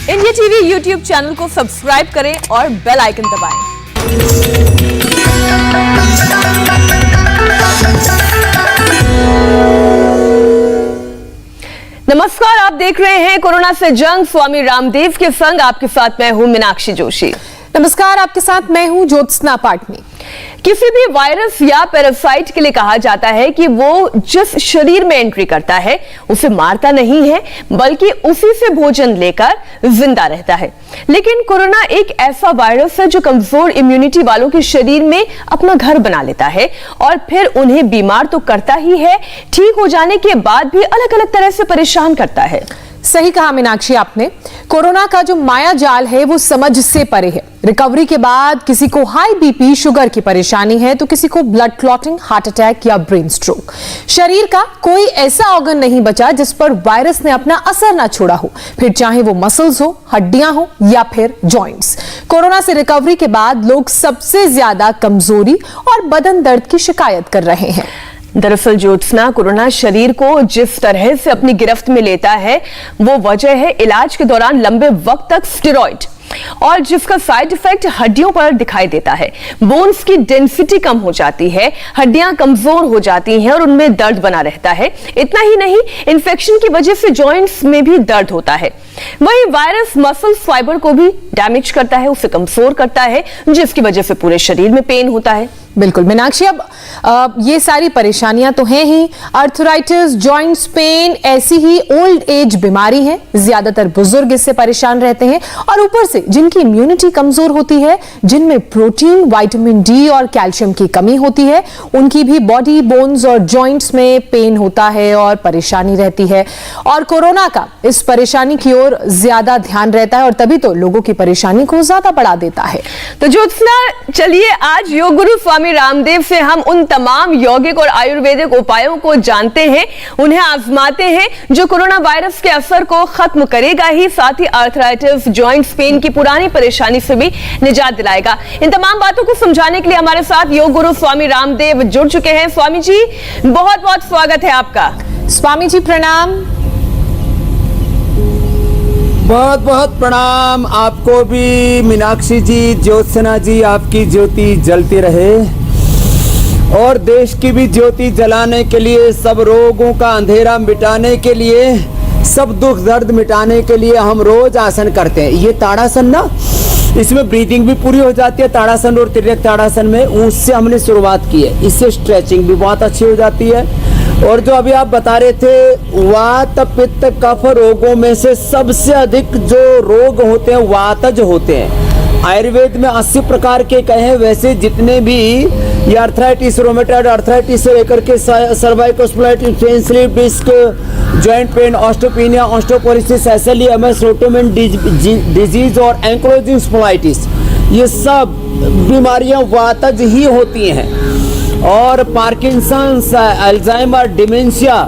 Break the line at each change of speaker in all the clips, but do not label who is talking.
India TV YouTube channel को subscribe करें और बेल आइकन दबाएं। नमस्कार, आप देख रहे हैं कोरोना से जंग। स्वामी रामदेव के संग आपके साथ मैं हूं मीनाक्षी जोशी।
नमस्कार, आपके साथ मैं हूं ज्योत्सना पाटनी।
किसी भी वायरस या पैरासाइट के लिए कहा जाता है कि वो जिस शरीर में एंट्री करता है उसे मारता नहीं है, बल्कि उसी से भोजन लेकर जिंदा रहता है। लेकिन कोरोना एक ऐसा वायरस है जो कमजोर इम्यूनिटी वालों के शरीर में अपना घर बना लेता है और फिर उन्हें बीमार तो करता ही है, ठीक हो जाने के बाद भी अलग अलग तरह से परेशान करता है।
सही कहा मीनाक्षी आपने। कोरोना का जो माया जाल है वो समझ से परे है। रिकवरी के बाद किसी को हाई बीपी, शुगर की परेशानी है तो किसी को ब्लड क्लॉटिंग, हार्ट अटैक या ब्रेन स्ट्रोक। शरीर का कोई ऐसा ऑर्गन नहीं बचा जिस पर वायरस ने अपना असर ना छोड़ा हो, फिर चाहे वो मसल्स हो, हड्डियां हो या फिर जॉइंट्स। कोरोना से रिकवरी के बाद लोग सबसे ज्यादा कमजोरी और बदन दर्द की शिकायत कर रहे हैं।
दरअसल ज्योत्सना, कोरोना शरीर को जिस तरह से अपनी गिरफ्त में लेता है वो वजह है इलाज के दौरान लंबे वक्त तक स्टेरॉइड, और जिसका साइड इफेक्ट हड्डियों पर दिखाई देता है। बोन्स की डेंसिटी कम हो जाती है, हड्डियां कमजोर हो जाती हैं और उनमें दर्द बना रहता है। इतना ही नहीं, इन्फेक्शन की वजह से जॉइंट्स में भी दर्द होता है। वही वायरस मसल्स फाइबर को भी डैमेज करता है, उसे कमजोर करता है, जिसकी वजह से पूरे शरीर में पेन होता है।
बिल्कुल मीनाक्षी, अब ये सारी परेशानियां तो हैं ही। अर्थराइटिस, जॉइंट्स पेन ऐसी ही ओल्ड एज बीमारी है। ज्यादातर बुजुर्ग इससे परेशान रहते हैं और ऊपर से जिनकी इम्यूनिटी कमजोर होती है, जिनमें प्रोटीन, विटामिन डी और कैल्शियम की कमी होती है, उनकी भी बॉडी, बोन्स और जॉइंट्स में पेन होता है और परेशानी रहती है। और कोरोना का इस परेशानी की ओर ज्यादा ध्यान रहता है और तभी तो लोगों की परेशानी को ज्यादा बढ़ा देता है।
तो ज्योत्सना, चलिए आज योग गुरु स्वामी रामदेव से हम उन तमाम यौगिक और आयुर्वेदिक उपायों को जानते हैं, उन्हें आजमाते हैं, जो कोरोना वायरस के असर को खत्म करेगा ही, साथ ही आर्थराइटिस, जॉइंट्स पेन की पुरानी परेशानी से भी निजात दिलाएगा। इन तमाम बातों को समझाने के लिए हमारे साथ योग गुरु स्वामी रामदेव जुड़ चुके हैं। स्वामी जी, बहुत बहुत स्वागत है आपका।
स्वामी जी प्रणाम।
बहुत बहुत प्रणाम आपको भी मीनाक्षी जी, ज्योत्सना जी। आपकी ज्योति जलती रहे और देश की भी ज्योति जलाने के लिए, सब रोगों का अंधेरा मिटाने के लिए, सब दुख दर्द मिटाने के लिए हम रोज आसन करते हैं। ये ताड़ासन ना, इसमें ब्रीदिंग भी पूरी हो जाती है। ताड़ासन और तिर्यक ताड़ासन में उससे हमने शुरुआत की है। इससे स्ट्रेचिंग भी बहुत अच्छी हो जाती है। और जो अभी आप बता रहे थे, वात, पित्त, कफ रोगों में से सबसे अधिक जो रोग होते हैं वातज होते हैं। आयुर्वेद में 80 प्रकार के कहे, वैसे जितने भी ये अर्थराइटिस, रोमेटॉइड अर्थराइटिस से लेकर के cervical spondylitis, pain slip disc, joint pain, osteopenia, osteoporosis, SLEMS, रोटोमेन डिजीज और एंक्लोजिंग स्प्लाइटिस, ये सब बीमारियां वातज ही होती हैं। और पार्किंसंस, अल्जाइमर, डिमेंशिया,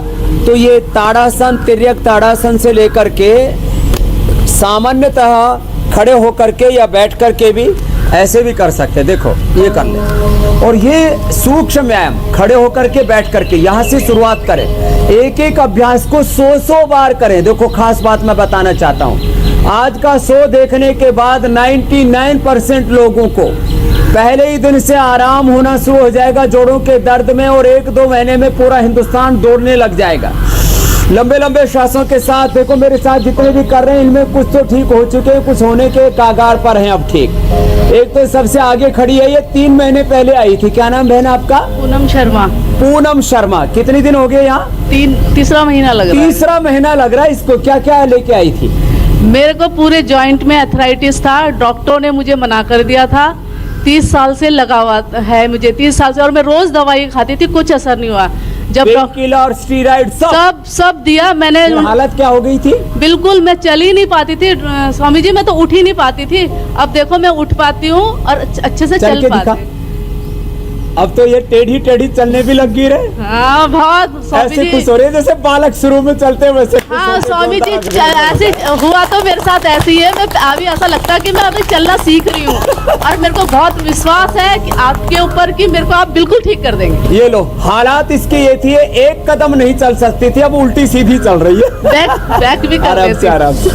तो ये ताड़ासन, तिर्यक ताड़ासन से लेकर के सामान्यतः खड़े होकर के या बैठ कर के भी ऐसे भी कर सकते हैं। देखो ये कर ले, और ये सूक्ष्म व्यायाम खड़े होकर के, बैठ करके, यहाँ से शुरुआत करें। एक एक अभ्यास को 100 बार करें। देखो खास बात मैं बताना चाहता हूँ, आज का शो देखने के बाद 99% लोगों को पहले ही दिन से आराम होना शुरू हो जाएगा जोड़ों के दर्द में, और 1-2 महीने में पूरा हिंदुस्तान दौड़ने लग जाएगा। लंबे लंबे श्वासों के साथ, देखो मेरे साथ जितने भी कर रहे हैं इनमें कुछ तो ठीक हो चुके हैं, कुछ होने के कागार पर हैं अब ठीक। एक तो सबसे आगे खड़ी है, ये 3 महीने पहले आई थी। क्या नाम बहन आपका?
पूनम शर्मा।
पूनम शर्मा, कितने दिन हो गए यहाँ?
तीसरा महीना लग रहा है।
तीसरा महीना लग रहा है इसको। क्या क्या लेके आई थी?
मेरे को पूरे जॉइंट में अर्थराइटिस था, डॉक्टरों ने मुझे मना कर दिया था। 30 साल से लगा हुआ है मुझे, 30 साल से, और मैं रोज दवाई खाती थी, कुछ असर नहीं हुआ। जब
किलर, स्टीरॉइड
सब दिया मैंने।
हालत क्या हो गई थी?
बिल्कुल मैं चल ही नहीं पाती थी स्वामी जी, मैं तो उठ ही नहीं पाती थी। अब देखो मैं उठ पाती हूँ और अच्छे से चल पाती।
अब तो ये टेढ़ी टेढ़ी चलने भी लग गई रे।
हाँ बहुत स्वामी
ऐसे
जी।
खुश हो रहे हैं जैसे बालक शुरू में चलते हैं वैसे खुश
हाँ
होके
स्वामी जी,
जोरदार आगे
ऐसे हुआ तो मेरे साथ ऐसे ही है। मैं अभी ऐसा लगता है कि मैं अभी चलना सीख रही हूँ और मेरे को बहुत विश्वास है कि आपके ऊपर कि मेरे को आप बिल्कुल ठीक कर देंगे।
ये लो, हालात इसकी ये थी, एक कदम नहीं चल सकती थी, अब उल्टी सीधी चल रही है।
बैक भी कर
आराम
देती
से
हूँ।
आराम से।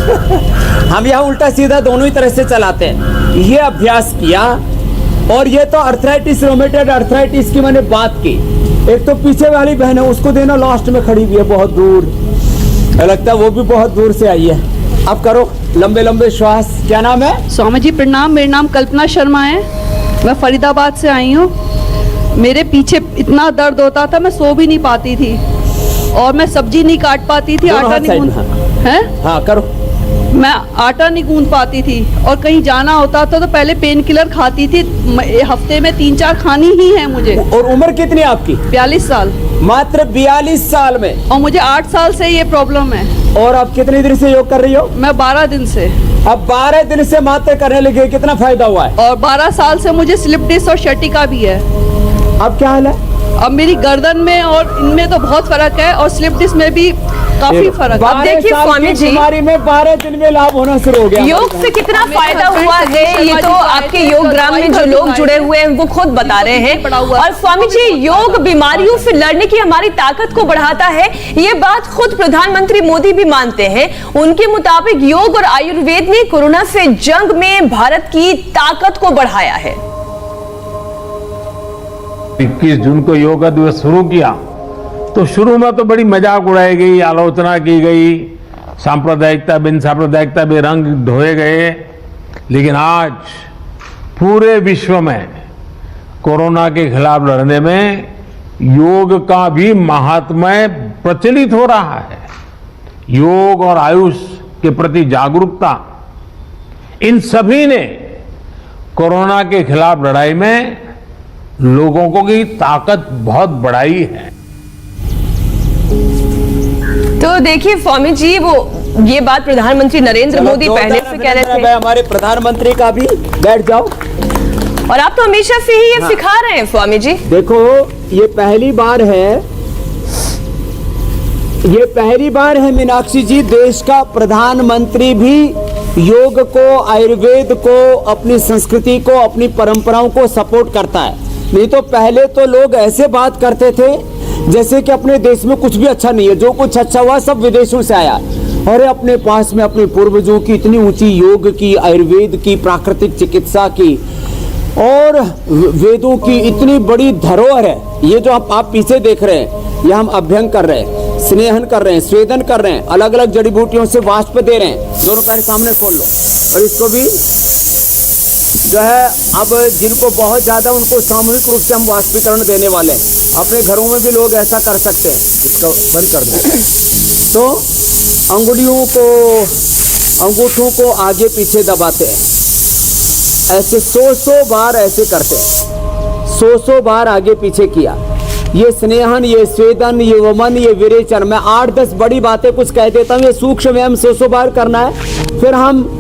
हम यहाँ उल्टा सीधा दोनों ही तरह से चलाते हैं। ये अभ्यास किया, और ये तो अर्थराइटिस, रोमेटॉइड अर्थराइटिस की मैंने बात की। एक तो पीछे वाली बहन है, उसको देना लास्ट में खड़ी हुई है बहुत दूर, लगता है वो भी बहुत दूर से आई है। अब करो लंबे लंबे श्वास। क्या नाम है?
स्वामी जी प्रणाम, मेरा नाम कल्पना शर्मा है, मैं फरीदाबाद से आई हूँ। मेरे पीछे इतना दर्द होता था, मैं सो भी नहीं पाती थी और मैं सब्जी नहीं काट पाती थी,
दोनों
आटा
हाथ
नहीं
साइड
गूंद
में,
हैं,
हाँ करो।
मैं आटा नहीं गूंद पाती थी और कहीं जाना होता था तो पहले पेन किलर खाती थी, हफ्ते में 3-4 खानी ही है मुझे।
और उम्र कितनी है आपकी?
42 साल।
मात्र 42 साल में,
और मुझे 8 साल से ये प्रॉब्लम है।
और आप कितनी देर से योग कर रही हो?
मैं 12 दिन से।
अब 12 दिन से मात्र करने लगे, कितना फायदा हुआ है?
और 12 साल से मुझे स्लिप डिस्क और शटिका भी है।
अब क्या हाल है?
अब मेरी गर्दन में और इनमें तो बहुत फर्क है और स्लिप डिस्क में भी काफी फर्क है।
अब देखिए स्वामी जी,
बीमारी में 12 दिन में लाभ होना शुरू हो गया।
योग से कितना फायदा हुआ है ये तो आपके योग ग्राम में जो लोग जुड़े हुए हैं वो खुद बता रहे हैं। और स्वामी जी, योग बीमारियों से लड़ने की हमारी ताकत को बढ़ाता है, ये बात खुद प्रधानमंत्री मोदी भी मानते हैं। उनके मुताबिक योग और आयुर्वेद ने कोरोना से जंग में भारत की ताकत को बढ़ाया है।
21 जून को योगा दिवस शुरू किया तो शुरू में तो बड़ी मजाक उड़ाई गई, आलोचना की गई, सांप्रदायिकता बिन सांप्रदायिकता में रंग ढोए गए। लेकिन आज पूरे विश्व में कोरोना के खिलाफ लड़ने में योग का भी महात्म्य प्रचलित हो रहा है। योग और आयुष के प्रति जागरूकता, इन सभी ने कोरोना के खिलाफ लड़ाई में लोगों को की ताकत बहुत बढ़ाई है।
तो देखिए स्वामी जी, वो ये बात प्रधानमंत्री नरेंद्र मोदी पहले से कह रहे थे।
हमारे प्रधानमंत्री का भी बैठ जाओ।
और आप तो हमेशा से ही ये सिखा रहे हैं स्वामी जी।
देखो, ये पहली बार है मीनाक्षी जी, देश का प्रधानमंत्री भी योग को, आयुर्वेद को, अपनी संस्कृति को, अपनी परंपराओं को सपोर्ट करता है। नहीं तो पहले तो लोग ऐसे बात करते थे जैसे कि अपने देश में कुछ भी अच्छा नहीं है, जो कुछ अच्छा हुआ सब विदेशों से आया। और अपने पास में अपने पूर्वजों की इतनी ऊंची योग की, आयुर्वेद की, प्राकृतिक चिकित्सा की और वेदों की इतनी बड़ी धरोहर है। ये जो आप पीछे देख रहे हैं, ये हम अभ्यंग कर रहे हैं, स्नेहन कर रहे हैं, स्वेदन कर रहे हैं, अलग अलग जड़ी बूटियों से वाष्प दे रहे हैं। दोनों पैर सामने खोल लो। और इसको भी जो है, अब जिनको बहुत ज़्यादा, उनको सामूहिक रूप से हम वाष्पीकरण देने वाले हैं। अपने घरों में भी लोग ऐसा कर सकते हैं। इसको बंद कर दें तो अंगुलियों को, अंगूठों को आगे पीछे दबाते हैं, ऐसे 100 बार ऐसे करते हैं। 100 बार आगे पीछे किया। ये स्नेहन, ये स्वेदन, ये वमन, ये विरेचन, मैं 8-10 बड़ी बातें कुछ कह देता हूँ। ये सूक्ष्म व्यायाम 100 बार करना है। फिर हम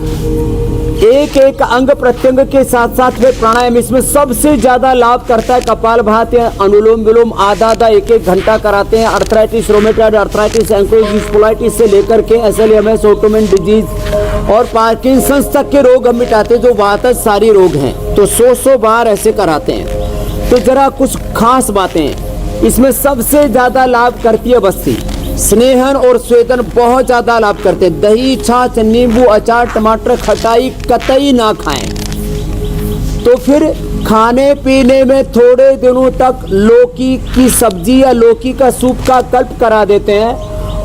एक एक अंग प्रत्यंग के साथ साथ में प्राणायाम, इसमें सबसे ज्यादा लाभ करता है कपालभाति, अनुलोम विलोम, आधा 1-1 घंटा कराते हैं। अर्थराइटिस, रोमेटॉइड अर्थराइटिस, एंकोलाइटिस, स्पोलाइटिस से लेकर के एसएलएमएस, ऑटोइम्यून डिजीज और पार्किंसंस तक के रोग हम मिटाते हैं, जो वातज सारी रोग हैं। तो 100 बार ऐसे कराते हैं। तो जरा कुछ खास बातें हैं इसमें। सबसे ज्यादा लाभ करती है बस्ती, स्नेहन और स्वेदन बहुत ज्यादा लाभ करते हैं। दही, छाछ, नींबू, अचार, टमाटर, खटाई कतई ना खाएं। तो फिर खाने पीने में थोड़े दिनों तक लौकी की सब्जी या लौकी का सूप का कल्प करा देते हैं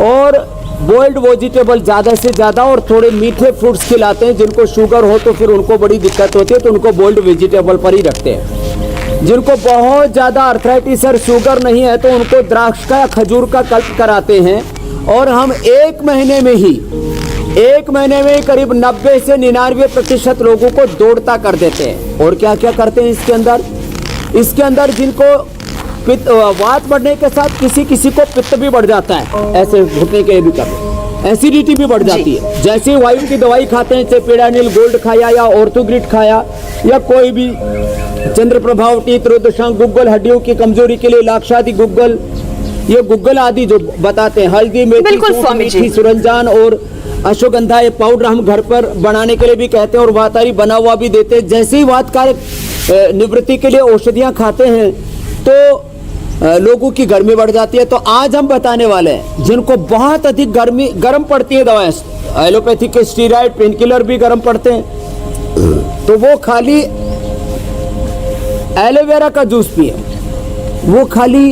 और बॉइल्ड वेजिटेबल ज़्यादा से ज़्यादा और थोड़े मीठे फ्रूट्स खिलाते हैं। जिनको शुगर हो तो फिर उनको बड़ी दिक्कत होती है, तो उनको बॉइल्ड वेजिटेबल पर ही रखते हैं। जिनको बहुत ज़्यादा अर्थराइटिस और शुगर नहीं है तो उनको द्राक्ष का या खजूर का कल्प कराते हैं। और हम एक महीने में ही करीब 90 से 99% लोगों को दौड़ता कर देते हैं। और क्या क्या करते हैं इसके अंदर जिनको पित्त, वात बढ़ने के साथ किसी को पित्त भी बढ़ जाता है, ऐसे घुटने के भी कर एसिडिटी भी बढ़ जाती है। जैसे वायु की दवाई खाते हैं, चेपेडानिल गोल्ड खाया या ऑर्थोग्रिड खाया या कोई भी चंद्रप्रभावटी, त्रोदशांग गुग्गल हड्डियों की कमजोरी के लिए, लाक्षादि गुग्गल, ये गुग्गल आदि जो बताते हैं, हल्दी मेथी
बिल्कुल
सूंठ,
स्वामी जी।
मेथी, सुरंजान और अश्वगंधा, ये पाउडर हम घर पर बनाने के लिए भी कहते हैं और वातारी बना हुआ भी देते हैं। जैसे ही वातकारक निवृत्ति के लिए औषधियां खाते हैं तो लोगों की गर्मी बढ़ जाती है। तो आज हम बताने वाले हैं जिनको बहुत अधिक गर्म पड़ती है दवाएं, एलोपैथिक के स्टीरॉयड पेन किलर भी गर्म पड़ते हैं, तो वो खाली एलोवेरा का जूस पिए, वो खाली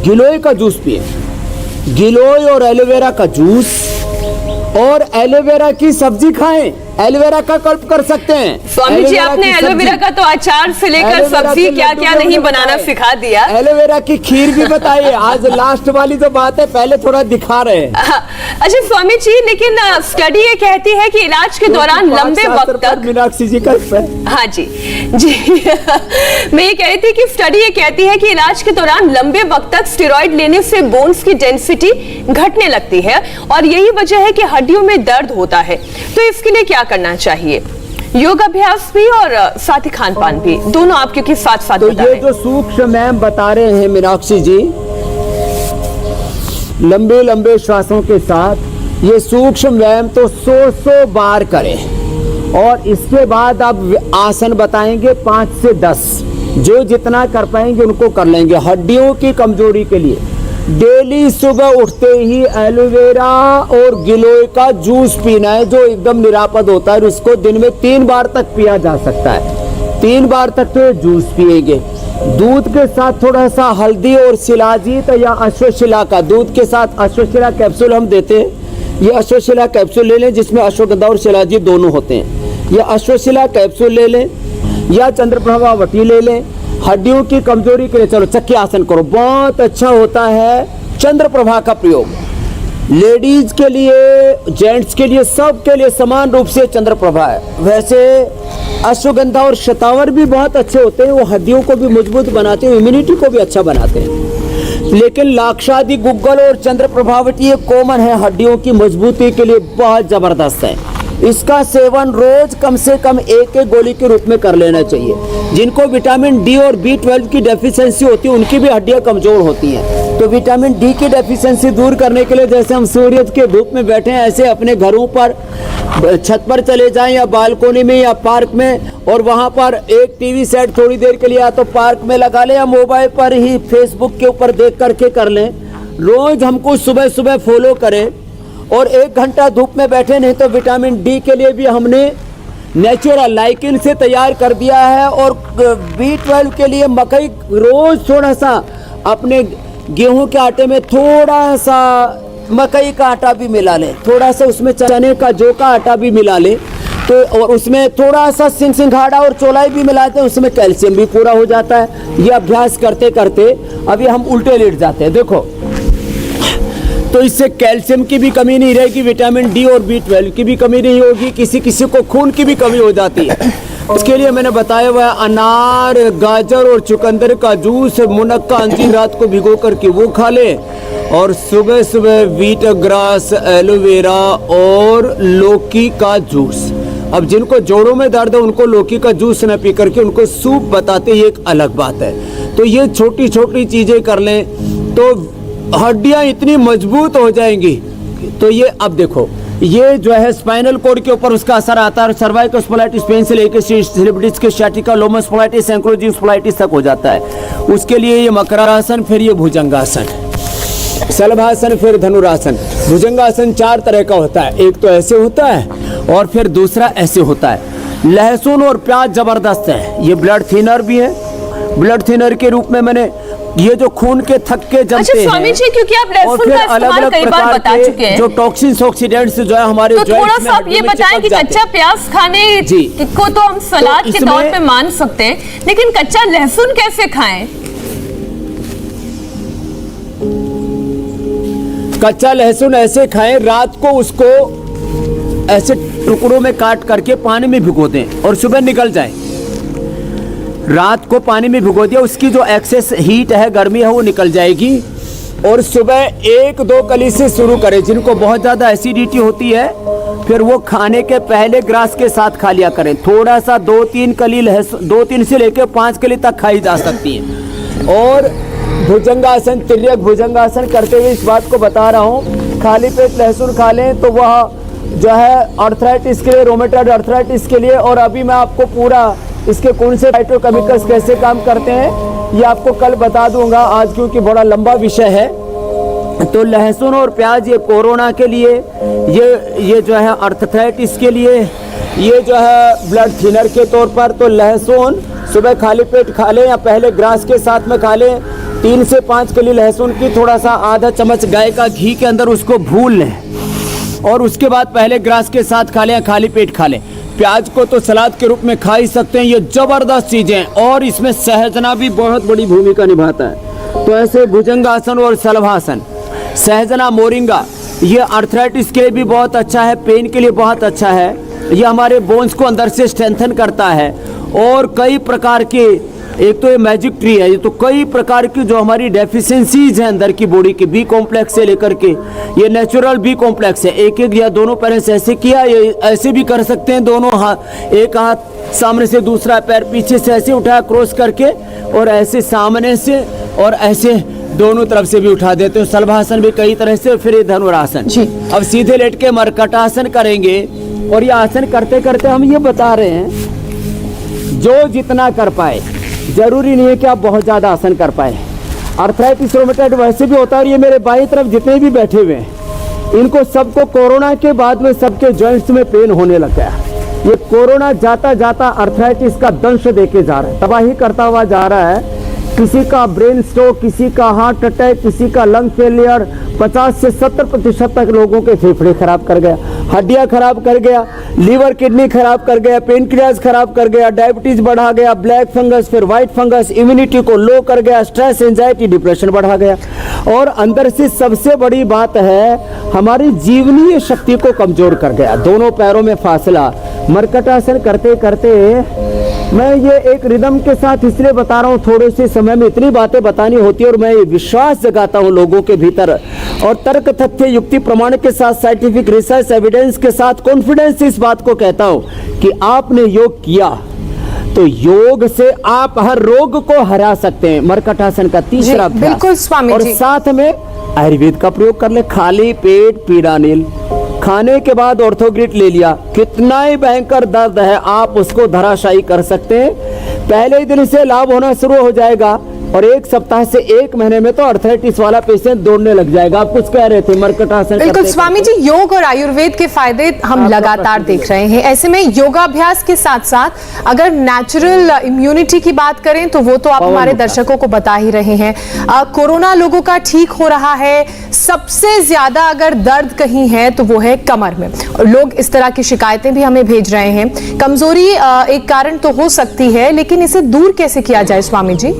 गिलोय का जूस पिए, गिलोय और एलोवेरा का जूस और एलोवेरा की सब्जी खाएं। एलोवेरा का कल्प कर सकते हैं
स्वामी जी, आपने
की
एलोवेरा
सब्जी।
का तो अचार से लेकर
एलोवेरा
सब्जी
के
क्या
लड्डू
क्या
भी
नहीं
हमने
बनाना
बताए।
सिखा दिया।
एलोवेरा की खीर भी बताइए। आज लास्ट वाली जो बात है पहले थोड़ा दिखा रहे हैं।
अच्छा स्वामी जी, लेकिन स्टडी ये कहती है कि इलाज के दौरान लंबे वक्त तक,
मीनाक्षी जी का
हाँ जी जी मैं ये कह रही थी कि स्टडी ये कहती है कि इलाज के दौरान लंबे वक्त तक स्टेरॉइड लेने से बोन्स की डेंसिटी घटने लगती है और यही वजह है कि हड्डियों में दर्द होता है। तो इसके लिए क्या करना चाहिए? योग अभ्यास भी और साथ ही खान पान भी, दोनों आप क्योंकि साथ साथ
तो
बता
ये
रहे हैं।
जो सूक्ष्म मैम बता रहे हैं मीनाक्षी जी, लंबे लंबे श्वासों के साथ ये सूक्ष्म व्यायाम तो 100 बार करें और इसके बाद आप आसन बताएंगे 5 से 10, जो जितना कर पाएंगे उनको कर लेंगे। हड्डियों की कमजोरी के लिए डेली सुबह उठते ही एलोवेरा और गिलोय का जूस पीना है, जो एकदम निरापद होता है। उसको दिन में 3 बार तक पिया जा सकता है। 3 बार तक तो जूस पिएंगे। दूध के साथ थोड़ा सा हल्दी और शिलाजीत या अश्वशिला का, दूध के साथ अश्वशिला कैप्सूल हम देते हैं। ये अश्वशिला कैप्सूल ले लें जिसमें अश्वगंधा और शिलाजीत दोनों होते हैं। ये अश्वशिला कैप्सूल ले लें या चंद्रप्रभावटी ले लें। हड्डियों की कमजोरी के लिए चलो चक्की आसन करो, बहुत अच्छा होता है चंद्रप्रभा का प्रयोग। लेडीज के लिए, जेंट्स के लिए, सब के लिए समान रूप से चंद्रप्रभा है। वैसे अश्वगंधा और शतावर भी बहुत अच्छे होते हैं, वो हड्डियों को भी मजबूत बनाते हैं, इम्यूनिटी को भी अच्छा बनाते हैं। लेकिन लाक्षादि गुग्गल और चंद्रप्रभावटी ये कॉमन है, हड्डियों की मजबूती के लिए बहुत जबरदस्त है। इसका सेवन रोज कम से कम एक गोली के रूप में कर लेना चाहिए। जिनको विटामिन डी और B12 की डेफिशिएंसी होती है उनकी भी हड्डियां कमजोर होती हैं। तो विटामिन डी की डेफिशिएंसी दूर करने के लिए जैसे हम सूर्य के धूप में बैठे हैं, ऐसे अपने घरों पर छत पर चले जाएं या बालकोनी में या पार्क में, और वहां पर एक टीवी सेट थोड़ी देर के लिए या तो पार्क में लगा लें या मोबाइल पर ही फेसबुक के ऊपर देख करके कर लें। रोज हमको सुबह सुबह फॉलो करें और 1 घंटा धूप में बैठे, नहीं तो विटामिन डी के लिए भी हमने नेचुरल लाइकिन से तैयार कर दिया है। और B12 के लिए मकई, रोज थोड़ा सा अपने गेहूं के आटे में थोड़ा सा मकई का आटा भी मिला लें, थोड़ा सा उसमें चने का जौ का आटा भी मिला लें, तो और उसमें थोड़ा सा सिंघाड़ा और चौलाई भी मिलाते हैं, उसमें कैल्शियम भी पूरा हो जाता है। ये अभ्यास करते करते अभी हम उल्टे लेट जाते हैं, देखो, तो इससे कैल्शियम की भी कमी नहीं रहेगी, विटामिन डी और B12 की भी कमी नहीं होगी, किसी किसी को खून की भी कमी हो जाती है। उसके लिए मैंने बताया हुआ है अनार, गाजर और चुकंदर का जूस, मुनक्का, अंजीर रात को भिगो करके वो खा ले, और सुबह सुबह व्हीट ग्रास, एलोवेरा और लौकी का जूस। अब जिनको जोड़ों में दर्द है उनको लौकी का जूस न पी करके उनको सूप बताते, ये एक अलग बात है। तो ये छोटी छोटी चीजें कर लें तो हड्डियां इतनी मजबूत हो जाएंगी। तो ये अब देखो, ये जो है स्पाइनल कोड के ऊपर उसका असर आता है, सर्वाइकल स्पॉन्डिलाइटिस पेन से लेकर सेरेब्रस के स्ciatica, लोमस स्पॉन्डिलाइटिस, एंक्लोजिंग स्पॉन्डिलाइटिस तक हो जाता है। उसके लिए ये मकरासन, फिर ये भुजंगासन, शलभासन, फिर धनुरासन। भुजंगासन 4 तरह का होता है, एक तो ऐसे होता है और फिर दूसरा ऐसे होता है। लहसुन और प्याज जबरदस्त है, ये ब्लड थिनर भी है। ब्लड थिनर के रूप में मैंने ये जो खून के थक्के जमते
अच्छा स्वामी जी, क्योंकि आप लहसुन का इस्तेमाल कई बार बता चुके हैं,
जो टॉक्सिन्स, ऑक्सीडेंट्स जो है हमारे,
तो थोड़ा सा आप ये बताएं कि कच्चा प्याज खाने को तो हम सलाद के तौर पे मान सकते हैं, लेकिन कच्चा लहसुन कैसे खाएं?
कच्चा लहसुन ऐसे खाएं, रात को उसको ऐसे टुकड़ों में काट करके पानी में भिगो दें और सुबह निकल जाए। रात को पानी में भिगो दिया, उसकी जो एक्सेस हीट है, गर्मी है, वो निकल जाएगी और सुबह 1-2 कली से शुरू करें। जिनको बहुत ज़्यादा एसिडिटी होती है फिर वो खाने के पहले ग्रास के साथ खा लिया करें। थोड़ा सा 2-3 कली लहसुन, 2-3 से लेकर 5 कली तक खाई जा सकती है। और भुजंगासन, तिर्यक भुजंगासन करते हुए इस बात को बता रहा हूँ, खाली पेट लहसुन खा लें तो वह जो है आर्थराइटिस के लिए, रोमेटॉइड आर्थराइटिस के लिए, और अभी मैं आपको पूरा इसके कौन से फाइटोकेमिकल्स कैसे काम करते हैं ये आपको कल बता दूंगा, आज क्योंकि बड़ा लंबा विषय है। तो लहसुन और प्याज ये कोरोना के लिए, ये जो है आर्थराइटिस के लिए, ये जो है ब्लड थिनर के तौर पर। तो लहसुन सुबह खाली पेट खा लें या पहले ग्रास के साथ में खा लें। 3 से 5 कली लहसुन की थोड़ा सा आधा चम्मच गाय का घी के अंदर उसको भून लें और उसके बाद पहले ग्रास के साथ खा लें या खाली पेट खा लें। प्याज को तो सलाद के रूप में खा ही सकते हैं, ये जबरदस्त चीजें हैं और इसमें सहजना भी बहुत बड़ी भूमिका निभाता है। तो ऐसे भुजंगासन और शलभासन, सहजना, मोरिंगा, ये आर्थराइटिस के लिए भी बहुत अच्छा है, पेन के लिए बहुत अच्छा है। ये हमारे बोन्स को अंदर से स्ट्रेंथन करता है और कई प्रकार के, एक तो ये मैजिक ट्री है, ये तो कई प्रकार की जो हमारी डेफिशिएंसीज हैं अंदर की बॉडी की, बी कॉम्प्लेक्स से लेकर के ये नेचुरल बी कॉम्प्लेक्स है। एक या दोनों पैरों से ऐसे किया, ये ऐसे भी कर सकते हैं, दोनों हाथ, एक हाथ सामने से दूसरा पैर पीछे से ऐसे उठाया क्रॉस करके, और ऐसे सामने से और ऐसे दोनों तरफ से भी उठा देते हो। शलभासन भी कई तरह से, फिर ये धनुरासन। अब सीधे लेट के मरकटासन करेंगे और ये आसन करते करते हम ये बता रहे हैं जो जितना कर पाए, जरूरी नहीं है कि आप बहुत ज़्यादा आसन कर पाए। आर्थराइटिस रोमेटॉइड वैसे भी होता है, और ये मेरे बाईं तरफ जितने भी बैठे हुए हैं इनको सबको कोरोना के बाद में सबके जॉइंट्स में पेन होने लग गया। ये कोरोना जाता जाता आर्थराइटिस का दंश देके जा रहा है, तबाही करता हुआ जा रहा है। किसी का ब्रेन स्ट्रोक, किसी का हार्ट अटैक, किसी का लंग फेलियर, 50 से 70% तक लोगों के फेफड़े खराब कर गया, हड्डियां खराब कर गया, लीवर किडनी खराब कर गया, पेनक्रियाज खराब कर गया, डायबिटीज बढ़ा गया, ब्लैक फंगस, फिर व्हाइट फंगस, इम्यूनिटी को लो कर गया, स्ट्रेस, एंजाइटी, डिप्रेशन बढ़ा गया। और अंदर से सबसे बड़ी बात है हमारी जीवनीय शक्ति को कमजोर कर गया। दोनों पैरों में फासला। मरकटासन करते करते मैं ये एक रिदम के साथ इसलिए बता रहा हूँ, थोड़े से समय में इतनी बातें बतानी होती है और मैं विश्वास जगाता हूँ लोगों के भीतर, और तर्क, तथ्य, युक्ति, प्रमाण के साथ, साइंटिफिक रिसर्च एविडेंस के साथ कॉन्फिडेंस इस बात को कहता हूँ कि आपने योग किया तो योग से आप हर रोग को हरा सकते हैं। मरकटासन का तीसरा अभ्यास,
बिल्कुल स्वामी
और
जी।
साथ में आयुर्वेद का प्रयोग कर ले। खाली पेट पीरानिल खाने के बाद ऑर्थोग्रिट ले लिया, कितना ही भयंकर दर्द है आप उसको धराशायी कर सकते हैं। पहले ही दिन से लाभ होना शुरू हो जाएगा और 1 सप्ताह से 1 महीने में तो आर्थराइटिस वाला पेशेंट दौड़ने लग जाएगा। आप कुछ कह रहे थे मरकटासन।
बिल्कुल स्वामी जी, योग और आयुर्वेद के फायदे हम लगातार देख रहे हैं। ऐसे में योगाभ्यास के साथ साथ अगर नेचुरल इम्यूनिटी की बात करें तो वो तो आप हमारे दर्शकों को बता ही रहे हैं। कोरोना लोगों का ठीक हो रहा है, सबसे ज्यादा अगर दर्द कहीं है तो वो है कमर में, और लोग इस तरह की शिकायतें भी हमें भेज रहे हैं। कमजोरी एक कारण तो हो सकती है, लेकिन इसे दूर कैसे किया जाए स्वामी जी?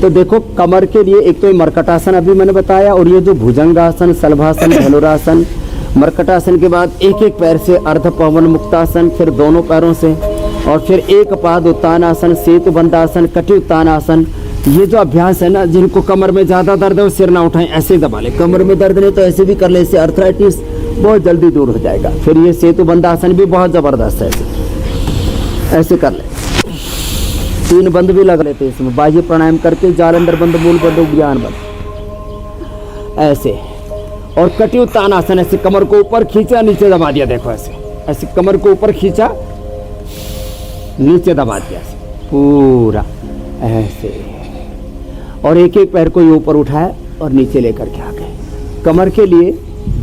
तो देखो, कमर के लिए एक तो ये मरकटासन अभी मैंने बताया, और ये जो भुजंगासन, शलभासन, धनुरासन, मरकटासन के बाद एक एक पैर से अर्ध पवन मुक्तासन, फिर दोनों पैरों से, और फिर एक पाद उत्तानासन, सेतु बंधासन, कटी उत्तानासन। ये जो अभ्यास है ना, जिनको कमर में ज्यादा दर्द है वो सिर ना उठाएं, ऐसे दबा ले। कमर में दर्द नहीं तो ऐसे भी कर ले, इससे आर्थराइटिस बहुत जल्दी दूर हो जाएगा। फिर ये सेतु बंधासन भी बहुत जबरदस्त है, ऐसे कर ले। 3 बंद भी लग लेते इसमें, बाह्य प्राणायाम करके, जालंधर बंद, मूल बंद, उद्यान बंद, ऐसे। और कटी उत्तानासन, ऐसे कमर को ऊपर खींचा, नीचे दबा दिया। देखो ऐसे, ऐसे कमर को ऊपर खींचा, नीचे दबा दिया पूरा ऐसे, और एक एक पैर को ये ऊपर उठाया और नीचे लेकर के आ गए। कमर के लिए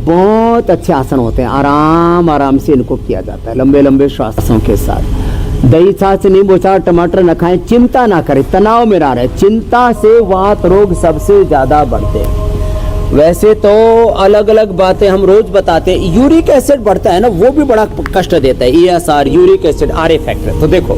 बहुत अच्छे आसन होते हैं, आराम आराम से इनको किया जाता है, लंबे लंबे श्वासों के साथ। दही, छाछ, नींबू, अचार, टमाटर न खाएं, चिंता ना करें, तनाव में ना रहे। चिंता से वात रोग सबसे ज्यादा बढ़ते हैं। वैसे तो अलग अलग बातें हम रोज बताते हैं। यूरिक एसिड बढ़ता है ना, वो भी बड़ा कष्ट देता है। ESR, uric acid, RA factor. तो देखो,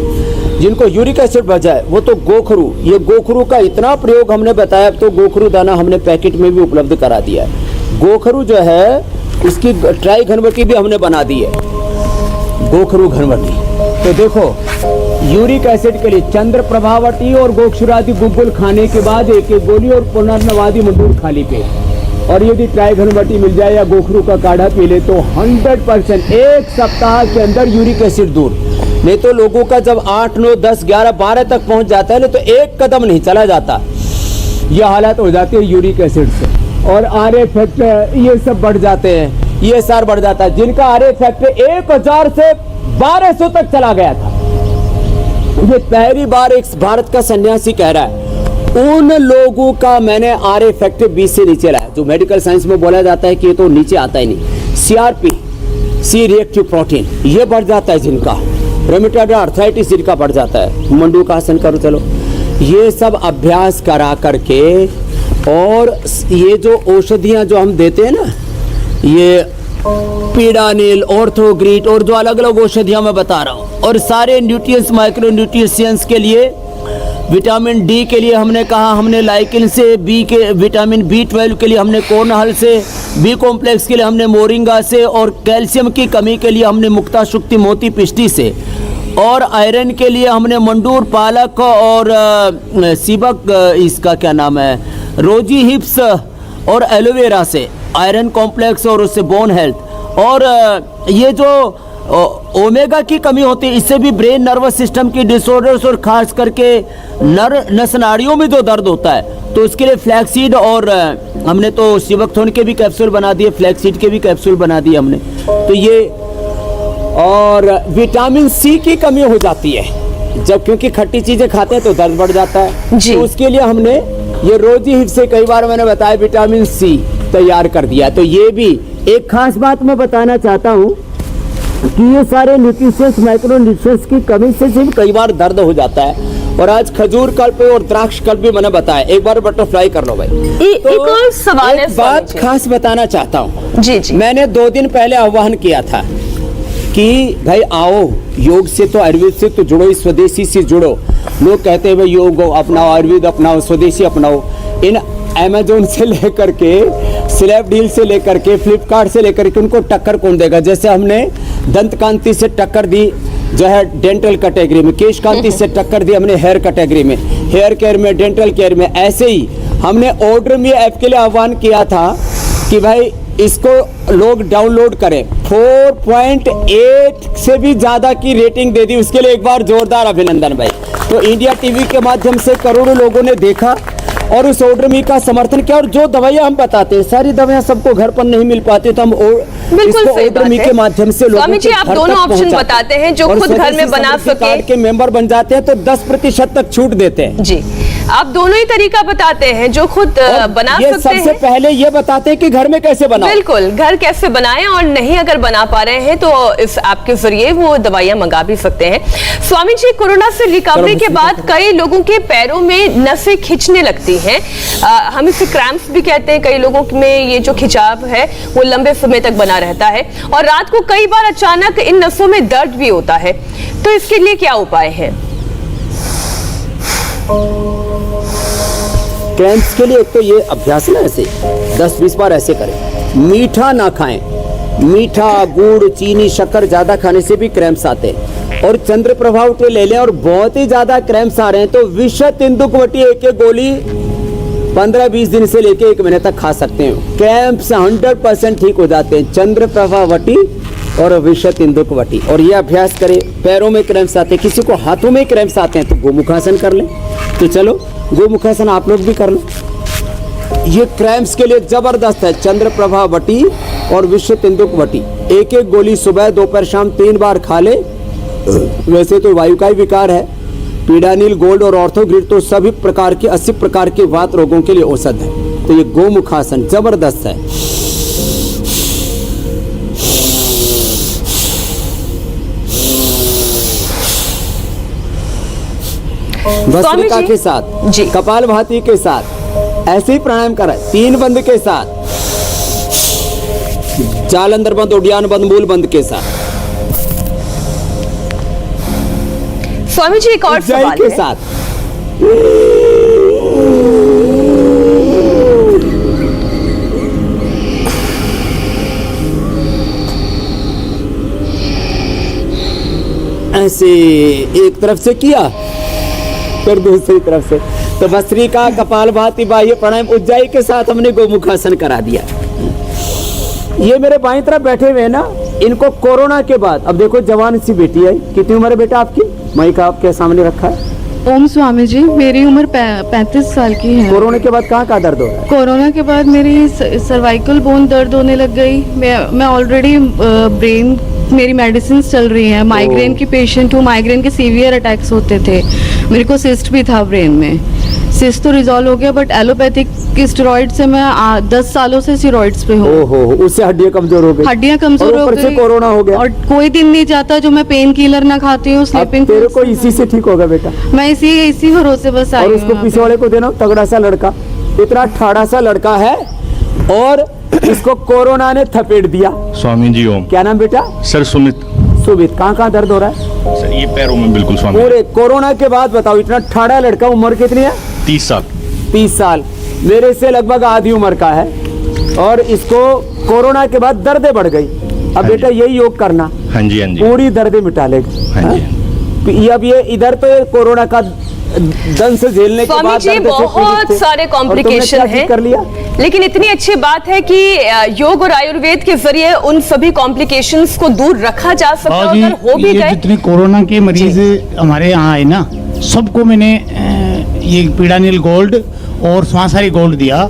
जिनको यूरिक एसिड बढ़ जाए वो तो गोखरू, ये गोखरू का इतना प्रयोग हमने बताया। अब तो गोखरू दाना हमने पैकेट में भी उपलब्ध करा दिया है। गोखरू जो है उसकी ट्राई घनवटी भी हमने बना दी है, गोखरू घनवटी। तो देखो, यूरिक एसिड के लिए चंद्र प्रभावती और गोक्षुरादि गुग्गुल खाने के बाद एक एक गोली और पुनर्नवादी मंडूर खाली पेट, और यदि ट्राइघनवटी मिल जाए या गोखरू का काढ़ा पी ले तो 100% एक सप्ताह के अंदर यूरिक एसिड दूर। नहीं तो लोगों का जब 8, 9, 10, 11, 12 तक पहुंच जाता है ना तो एक कदम नहीं चला जाता, यह हालत हो जाती है यूरिक एसिड से। और आरए फैक्टर ये सब बढ़ जाते हैं, ये सार बढ़ जाता है। जिनका आरए फैक्टर 1000 से 1200 तक चला गया था, ये पहली बार एक भारत का सन्यासी कह रहा है, उन लोगों का मैंने आरए फैक्टर 20 से नीचे लाया। जो मेडिकल साइंस में बोला जाता है कि ये तो नीचे आता ही नहीं। सीआरपी, सी रिएक्टिव प्रोटीन, ये बढ़ जाता है जिनका, रेमेटॉइड आर्थराइटिस जिनका बढ़ जाता है, मंडूक आसन करो चलो, ये सब अभ्यास करा करके। और ये जो औषधियां जो हम देते हैं ना, ये पीडानिल, ऑर्थोग्रीट और जो अलग अलग औषधियां मैं बता रहा हूँ, और सारे न्यूट्रिएंट्स, माइक्रो न्यूट्रिएंट्स के लिए, विटामिन डी के लिए हमने कहा हमने लाइकिन से, बी के विटामिन B12 के लिए हमने कोर्नहल से, बी कॉम्प्लेक्स के लिए हमने मोरिंगा से, और कैल्शियम की कमी के लिए हमने मुक्ता शुक्ति मोती पिष्टी से, और आयरन के लिए हमने मंडूर, पालक और सीबक, इसका क्या नाम है, रोजी हिप्स और एलोवेरा से आयरन कॉम्प्लेक्स और उससे बोन हेल्थ। और ये जो ओमेगा की कमी होती है, इससे भी ब्रेन नर्वस सिस्टम की डिसऑर्डर्स और खास करके नस नाड़ियों में जो दर्द होता है, तो उसके लिए फ्लैक्सीड, और हमने तो शिवकथोन के भी कैप्सूल बना दिए, फ्लैक्सीड के भी कैप्सूल बना दिए हमने। तो ये, और विटामिन सी की कमी हो जाती है जब, क्योंकि खट्टी चीजें खाते हैं तो दर्द बढ़ जाता है जी। तो उसके लिए हमने ये रोजी हिप से, कई बार मैंने बताया, विटामिन सी तैयार कर दिया। तो ये भी एक खास बात मैं बताना चाहता हूँ कि ये सारे न्यूट्रिशंस, माइक्रो न्यूट्रिशंस की कमी से सिर्फ कई बार दर्द हो जाता है। और आज खजूर कल्प और द्राक्ष कल्प भी मैंने बताया, एक बार बटरफ्लाई कर लो भाई।
एक और सवाल है,
एक बात खास बताना चाहता हूँ
जी जी।
मैंने 2 दिन पहले आह्वान किया था कि भाई आओ, योग से तो आयुर्वेद से तो जुड़ो, इस स्वदेशी से जुड़ो। लोग कहते हैं भाई योग अपनाओ, आयुर्वेद अपनाओ, स्वदेशी अपनाओ। इन अमेजोन से लेकर के, स्नैपडील से लेकर के, फ्लिपकार्ट से लेकर के, उनको टक्कर कौन देगा? जैसे हमने दंत कांति से टक्कर दी जो है डेंटल कैटेगरी में, केश कांति से टक्कर दी हमने हेयर कैटेगरी में, हेयर केयर में, डेंटल केयर में। ऐसे ही हमने ऑर्डर में ऐप के लिए आह्वान किया था कि भाई इसको लोग डाउनलोड करें। 4.8 से भी ज्यादा की रेटिंग दे दी, उसके लिए एक बार जोरदार अभिनंदन भाई। तो इंडिया टीवी के माध्यम से करोड़ों लोगों ने देखा और उस ऑर्डर में का समर्थन किया। और जो दवाइयां हम बताते हैं, सारी दवाइयां सबको घर पर नहीं मिल पाती, तो हम
बिल्कुल सही बात है।
के माध्यम से लोगों
स्वामी जी, आप दोनों ऑप्शन बताते हैं, जो खुद घर में बना सके।
कार्ड के मेंबर बन जाते हैं तो 10% तक छूट देते हैं
जी। आप दोनों ही तरीका बताते हैं, जो खुद बना सकते हैं।
सबसे पहले ये बताते हैं कि घर में कैसे बनाएं।
बिल्कुल, घर कैसे बनाएं, और नहीं अगर बना पा रहे हैं तो इस ऐप के जरिए वो दवाइयां मंगा भी सकते हैं। स्वामी जी, कोरोना से रिकवरी के बाद कई लोगों के पैरों में नसें खिंचने लगती हैं, हम इसे क्रैम्प्स भी कहते हैं। कई लोगों में ये जो खिंचाव है वो लंबे समय तक बना रहता है, और रात को कई बार अचानक इन नसों में दर्द भी होता है। तो इसके लिए क्या उपाय है?
क्रैम्प्स के लिए एक तो ये अभ्यास ना, ऐसे 10-20 बार ऐसे करें। मीठा ना खाएं, मीठा, गुड़, चीनी, शक्कर ज्यादा खाने से भी क्रैम्प्स आते हैं। और चंद्र प्रभाव के ले लें, और बहुत ही ज्यादा क्रैम्प्स आ रहे हैं तो विषत तेंदुकवटी एक गोली 15-20 दिन से लेके 1 महीने तक खा सकते हैं। क्रैम्प्स 100% ठीक हो जाते हैं, चंद्र प्रभावटी और विषत तेंदुकवटी। और ये अभ्यास करें। पैरों में क्रैम्प्स आते हैं, किसी को हाथों में क्रैम्प्स आते हैं तो गोमुखासन कर लें। तो चलो गोमुखासन आप लोग भी कर लो, ये क्रैम्प्स के लिए जबरदस्त है। चंद्र प्रभावटी और विषत तेंदुकवटी 1-1 गोली सुबह, दोपहर, शाम 3 बार खा ले। वैसे तो वायु का ही विकार है, पीडानिल, गोल्ड और ऑर्थोग्रिड तो सभी प्रकार के 80 प्रकार के वात रोगों के लिए औषध है। तो ये गोमुखासन जबरदस्त है। भस्त्रिका के साथ जी, कपालभाति के साथ ऐसे ही प्राणायाम करें। 3 बंद के साथ, जालंधर बंद, उड्डयन बंद, मूल बंद के साथ।
स्वामी जी, एक और सवाल
के
है।
साथ ऐसे एक तरफ से किया फिर दूसरी तरफ से। तो भस्त्रिका, कपालभाति, बाह्य प्राणायाम, उज्जाई के साथ हमने गोमुखासन करा दिया। ये मेरे बाईं तरफ बैठे हुए हैं ना, इनको कोरोना के बाद, अब देखो जवान सी बेटी है, कितनी उम्र है बेटा आपकी? माइक आपके सामने रखा है।
ओम स्वामी जी, मेरी उम्र 35 साल की है।
कोरोना के बाद कहाँ दर्द हो रहा है?
कोरोना के बाद मेरी सर्वाइकल बोन दर्द होने लग गई। मैं ऑलरेडी ब्रेन, मेरी मेडिसिन चल रही हैं। माइग्रेन की पेशेंट हूँ, माइग्रेन के सीवियर अटैक्स होते थे। मेरे को सिस्ट भी था ब्रेन में। सिस्ट तो रिजॉल्व हो गया, बट एलोपैथिक की स्टेरॉइड से मैं 10 सालों से स्टेरॉइड्स पे हूँ।
ओहो, उससे हड्डियाँ कमजोर हो गई।
हड्डियाँ कमजोर हो गई,
कोरोना हो गया
और कोई दिन नहीं जाता जो मैं पेन किलर ना खाती हूँ। स्लीपिंग
तेरे को इसी से ठीक होगा बेटा।
मैं इसी भरोसे बस आई
और
हूँ।
उसको पीछे वाले को देना, तगड़ा सा लड़का, इतना ठाड़ा सा लड़का है, और इसको कोरोना ने थपेट दिया।
स्वामी जी ओम।
क्या नाम बेटा?
सर सुमित।
सुमित, कहाँ दर्द हो रहा है?
सर ये पैरों में बिल्कुल स्वामी।
पूरे कोरोना के बाद बताओ, इतना ठाड़ा लड़का, उम्र कितनी है?
30 साल।
30 साल, मेरे से लगभग आधी उम्र का है, और इसको कोरोना के बाद दर्दें बढ़ गई। अब बेटा यही योग करना,
हाँ जी, हाँ जी,
पूरी दर्दें मिटा लेगा।
हाँ जी।
ये अब ये इधर तो ये कोरोना का दंश झेलने के बाद
स्वामी जी बहुत सारे कॉम्प्लिकेशन हैं,
कर लिया।
लेकिन इतनी अच्छी बात है कि योग और आयुर्वेद के जरिए उन सभी कॉम्प्लिकेशंस को दूर रखा जा सकता है। अगर हो भी गए,
जितने कोरोना के मरीज हमारे यहाँ आए ना, सबको मैंने ये पीड़ानिल गोल्ड और स्वासारी गोल्ड दिया,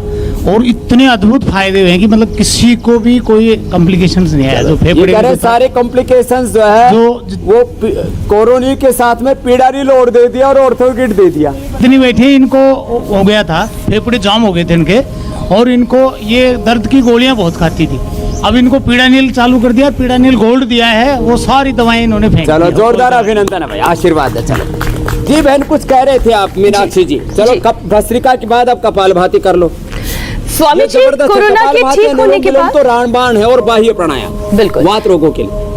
और इतने अद्भुत फायदे हुए हैं कि मतलब किसी को भी कोई कॉम्प्लिकेशंस नहीं आया। जो फेफड़े सारे
कॉम्प्लिकेशंस जो है वो कोरोना के साथ में पीड़ानिल और दे दिया और ऑर्थोकिट दे दिया।
इतनी बैठे इनको हो गया था, फेफड़े जाम हो गए थे इनके, और इनको ये दर्द की गोलियां बहुत खाती थी। अब इनको पीड़ानिल चालू कर दिया, पीड़ानिल गोल्ड दिया है, वो सारी दवाएं इन्होंने फेंक दी।
चलो जोरदार अभिनंदन है भाई, आशीर्वाद है। चलो जी बहन, कुछ कह रहे थे आप मीनाक्षी जी। चलो भस्त्रिका के बाद अब कपालभाति कर लो।
स्वामी जी कोरोना के ठीक होने के बाद
तो रामबाण है और बाह्य प्राणायाम
बिल्कुल
वात रोगों के लिए।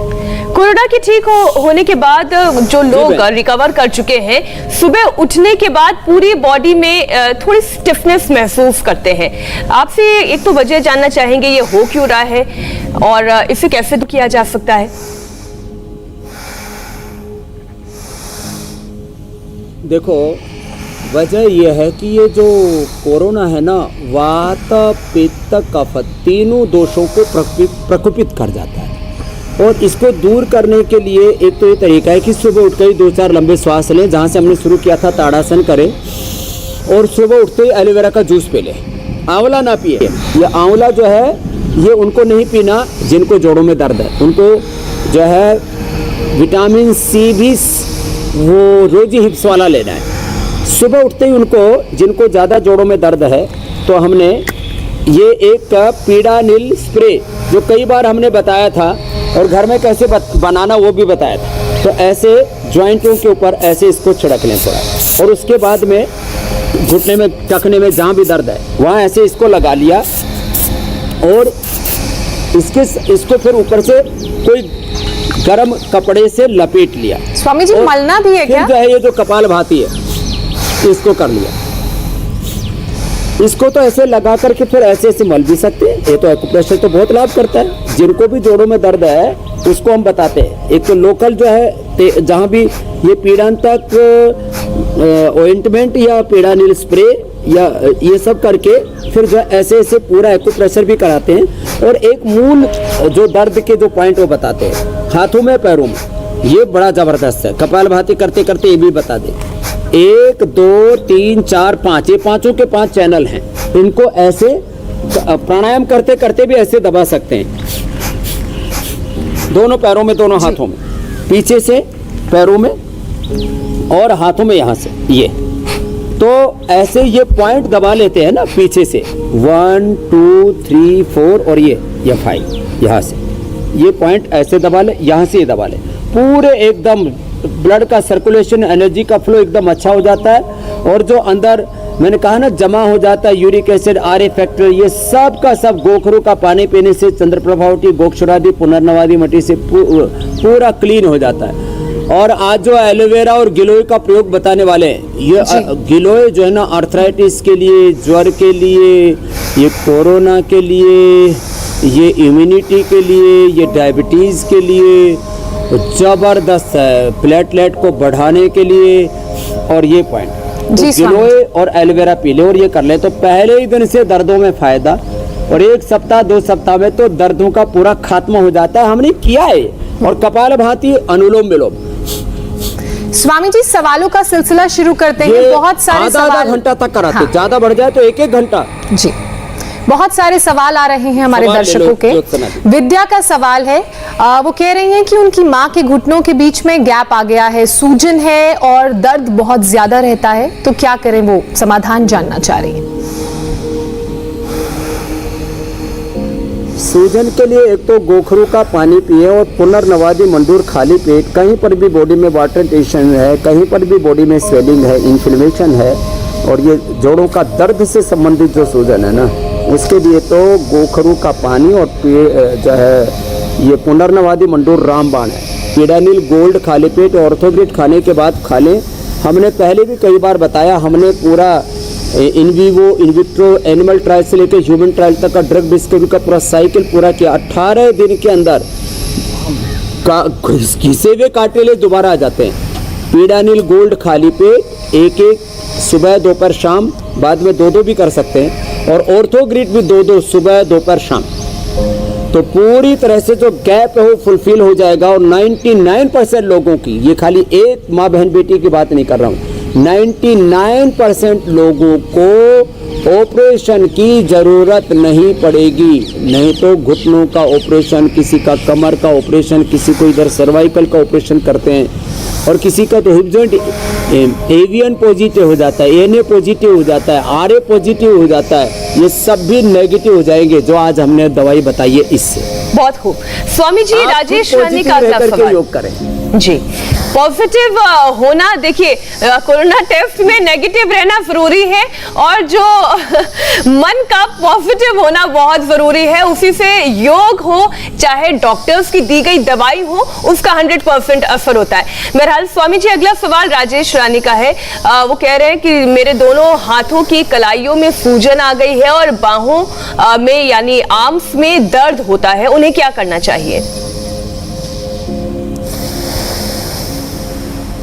कोरोना के ठीक होने के बाद जो लोग रिकवर कर चुके हैं, सुबह उठने के बाद पूरी बॉडी में थोड़ी स्टिफनेस महसूस करते हैं। आपसे एक तो वजह जानना चाहेंगे, ये हो क्यों रहा है और इसे कैसे दूर किया जा सकता है?
देखो, वजह यह है कि ये जो कोरोना है ना, वात पित्त कफ तीनों दोषों को प्रकोपित कर जाता है, और इसको दूर करने के लिए एक तो ये तरीका है कि सुबह उठकर ही 2-4 लंबे श्वास लें, जहाँ से हमने शुरू किया था ताड़ासन करें, और सुबह उठते ही एलोवेरा का जूस पी लें। आंवला ना पिए, ये आंवला जो है ये उनको नहीं पीना जिनको जोड़ों में दर्द है, उनको जो है विटामिन सी भी वो रोजी हिप्स वाला लेना है। सुबह उठते ही उनको जिनको ज़्यादा जोड़ों में दर्द है, तो हमने ये एक पीड़ानिल स्प्रे, जो कई बार हमने बताया था, और घर में कैसे बनाना वो भी बताया था। तो ऐसे जॉइंटों के ऊपर ऐसे इसको छिड़क लें थोड़ा, और उसके बाद में घुटने में, टखने में जहाँ भी दर्द है वहाँ ऐसे इसको लगा लिया, और इसको फिर ऊपर से कोई गरम कपड़े से लपेट लिया।
स्वामी जी मलना भी है क्या?
जो है ये जो कपालभाति है इसको कर लिया, इसको तो ऐसे लगा करके फिर ऐसे ऐसे मल भी सकते हैं। ये तो एक्यूप्रेशर तो बहुत लाभ करता है, जिनको भी जोड़ों में दर्द है उसको हम बताते हैं। एक तो लोकल जो है जहाँ भी ये पीड़ांतक ऑइंटमेंट या पीड़ानिल स्प्रे या ये सब करके फिर जो ऐसे ऐसे पूरा एक्यूप्रेशर भी कराते हैं, और एक मूल जो दर्द के जो पॉइंट वो बताते हैं हाथों में पैरों में, ये बड़ा जबरदस्त है। कपालभाति करते करते ये भी बता दें, 1 2 3 4 5, ये पांचों के 5 चैनल हैं, इनको ऐसे प्राणायाम करते करते भी ऐसे दबा सकते हैं, दोनों पैरों में, दोनों हाथों में, पीछे से पैरों में और हाथों में यहाँ से, ये तो ऐसे ये पॉइंट दबा लेते हैं ना पीछे से, 1 2 3 4 और ये 5, यहाँ से ये पॉइंट ऐसे दबा ले, यहाँ से ये दबा ले, पूरे एकदम ब्लड का सर्कुलेशन, एनर्जी का फ्लो एकदम अच्छा हो जाता है, और जो अंदर मैंने कहा ना जमा हो जाता है यूरिक एसिड, आरए फैक्टर, ये सब का सब गोखरू का पानी पीने से, चंद्रप्रभावती, गोक्षुरादि, पुनर्नवादी मटी से पूरा क्लीन हो जाता है। और आज जो एलोवेरा और गिलोय का प्रयोग बताने वाले हैं, ये गिलोय जो है ना आर्थराइटिस के लिए, ज्वर के लिए, ये कोरोना के लिए, ये इम्यूनिटी के लिए, ये डायबिटीज़ के लिए, तो जबरदस्त है प्लेटलेट को बढ़ाने के लिए। और ये पॉइंट तो
जी, स्वामी
गिलोय और एलोवेरा पी ले और ये कर ले तो पहले ही दिन से दर्दों में फायदा, और 1 सप्ताह 2 सप्ताह में तो दर्दों का पूरा खात्मा हो जाता है। हमने किया है। और कपालभाति अनुलोम विलोम।
स्वामी जी सवालों का सिलसिला शुरू करते हैं। बहुत सारे
आधा
सवाल
घंटा तक कराते,
हाँ।
ज्यादा बढ़ जाए तो 1-1 घंटा।
जी बहुत सारे सवाल आ रहे हैं हमारे
सवाल ले
दर्शकों
लो,
के।
ज्योत्सना जी।
विद्या का सवाल है, वो कह रही हैं कि उनकी माँ के घुटनों के बीच में गैप आ गया है, सूजन है और दर्द बहुत ज्यादा रहता है, तो क्या करें, वो समाधान जानना चाह रही हैं।
सूजन के लिए एक तो गोखरू का पानी पिए और पुनर्नवादी मंडूर खाली पेट। कहीं पर भी बॉडी में वाटर टेंशन है, कहीं पर भी बॉडी में स्वेलिंग है, इन्फ्लेमेशन है, और ये जोड़ों का दर्द से संबंधित जो सूजन है ना, उसके लिए तो गोखरू का पानी और जो है ये पुनर्नवादी मंडूर रामबाण है, पीडानिल गोल्ड खाली पेट ऑर्थोग्रिड खाने के बाद खा लें। हमने पहले भी कई बार बताया, हमने पूरा in vivo in vitro animal trial से लेकर ह्यूमन ट्रायल तक का ड्रग डिस्कवरी का पूरा साइकिल पूरा किया। 18 दिन के अंदर घिसे हुए कार्टिलेज दोबारा आ जाते हैं। पीडानिल गोल्ड खाली पेट 1-1 सुबह दोपहर शाम, बाद में 2-2 भी कर सकते हैं, और ऑर्थोग्रिड भी 2-2 सुबह दोपहर शाम। तो पूरी तरह से जो गैप है वो फुलफिल हो जाएगा। और 99% लोगों की, ये खाली एक माँ बहन बेटी की बात नहीं कर रहा हूँ, 99% लोगों को ऑपरेशन की जरूरत नहीं पड़ेगी। नहीं तो घुटनों का ऑपरेशन, किसी का कमर का ऑपरेशन, किसी को इधर सर्वाइकल का ऑपरेशन करते हैं, और किसी का तो हिप जॉइंट एवियन पॉजिटिव हो जाता है, एनए पॉजिटिव हो जाता है, आरए पॉजिटिव हो जाता है। ये सब भी नेगेटिव हो जाएंगे जो आज हमने दवाई बताई है इससे।
बहुत खूब। स्वामी जी, राजेश रानी का अगला सवाल।
योग करें
जी, पॉजिटिव होना, देखिए कोरोना टेस्ट में नेगेटिव रहना जरूरी है, और जो मन का पॉजिटिव होना बहुत जरूरी है। उसी से योग हो चाहे डॉक्टर्स की दी गई दवाई हो, उसका 100% असर होता है। बहरहाल स्वामी जी, अगला सवाल राजेश रानी का है। वो कह रहे हैं कि मेरे दोनों हाथों की कलाइयों में सूजन आ गई है और बाहों में यानी आर्म्स में दर्द होता है, उन्हें क्या करना चाहिए?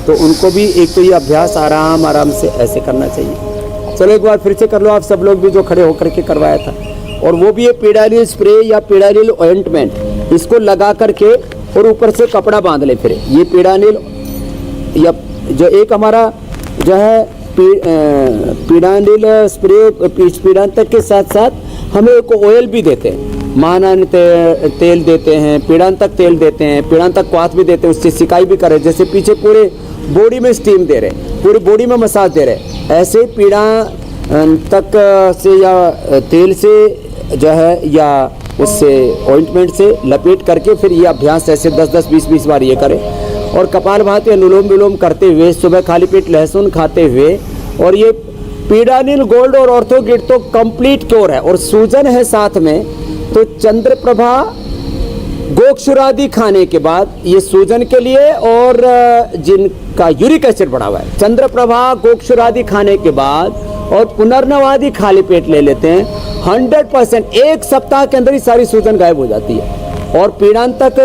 तो उनको भी एक तो ये अभ्यास आराम आराम से ऐसे करना चाहिए। चलो एक बार फिर से कर लो आप सब लोग भी, जो खड़े होकर के करवाया था। और वो भी ये पीडानिल स्प्रे या पीडानिल ऑइंटमेंट, इसको लगा करके और ऊपर से कपड़ा बांध ले। फिर ये पीडानिल या जो एक हमारा जो है पीडानिल स्प्रे पीड़ांतक के साथ साथ हमें एक ऑयल भी देते हैं, महानान तेल देते हैं, पीड़ांतक तेल देते हैं, पीड़ांतक क्वाथ भी देते हैं, उससे सिकाई भी कर रहे, जैसे पीछे पूरे बॉडी में स्टीम दे रहे, पूरी बॉडी में मसाज दे रहे। ऐसे पीड़ांतक से या तेल से जो है या उससे ऑइंटमेंट से लपेट करके फिर ये अभ्यास ऐसे 10-10, 20-20 बार ये करें। और कपालभाति अनुलोम विलोम करते हुए, सुबह खाली पेट लहसुन खाते हुए, और ये पीडानिल गोल्ड और ऑर्थोग्रिड तो कंप्लीट क्योर है। और सूजन है साथ में, तो चंद्रप्रभा गोक्षुरादि खाने के बाद ये सूजन के लिए, और जिनका यूरिक एसिड बढ़ा हुआ है, चंद्रप्रभा गोक्षुरादि खाने के बाद और पुनर्नवादी खाली पेट ले लेते हैं, 100% 1 सप्ताह के अंदर ही सारी सूजन गायब हो जाती है। और पीड़ांतक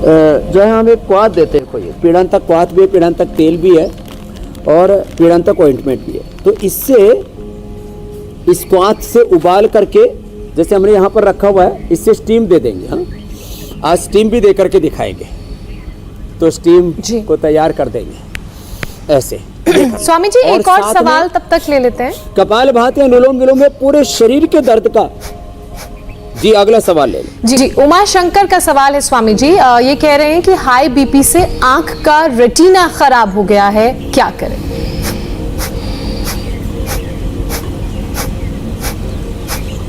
जो है हम एक क्वाथ देते हैं, कोई पीड़ांतक क्वाथ भी है, पीड़ांतक तेल भी है, और पीड़ांतक ऑइंटमेंट भी है। तो इससे इस क्वाथ से उबाल करके, जैसे हमने यहाँ पर रखा हुआ है, इससे स्टीम दे देंगे। हाँ, आज स्टीम भी दे करके दिखाएंगे, तो स्टीम को तैयार कर देंगे ऐसे।
स्वामी जी एक और सवाल तब तक ले लेते हैं।
कपालभाति अनुलोम विलोम में पूरे शरीर के दर्द का। जी अगला सवाल ले लें।
जी उमा शंकर का सवाल है स्वामी जी, ये कह रहे हैं कि हाई बीपी से आंख का रेटिना खराब हो गया है, क्या करें?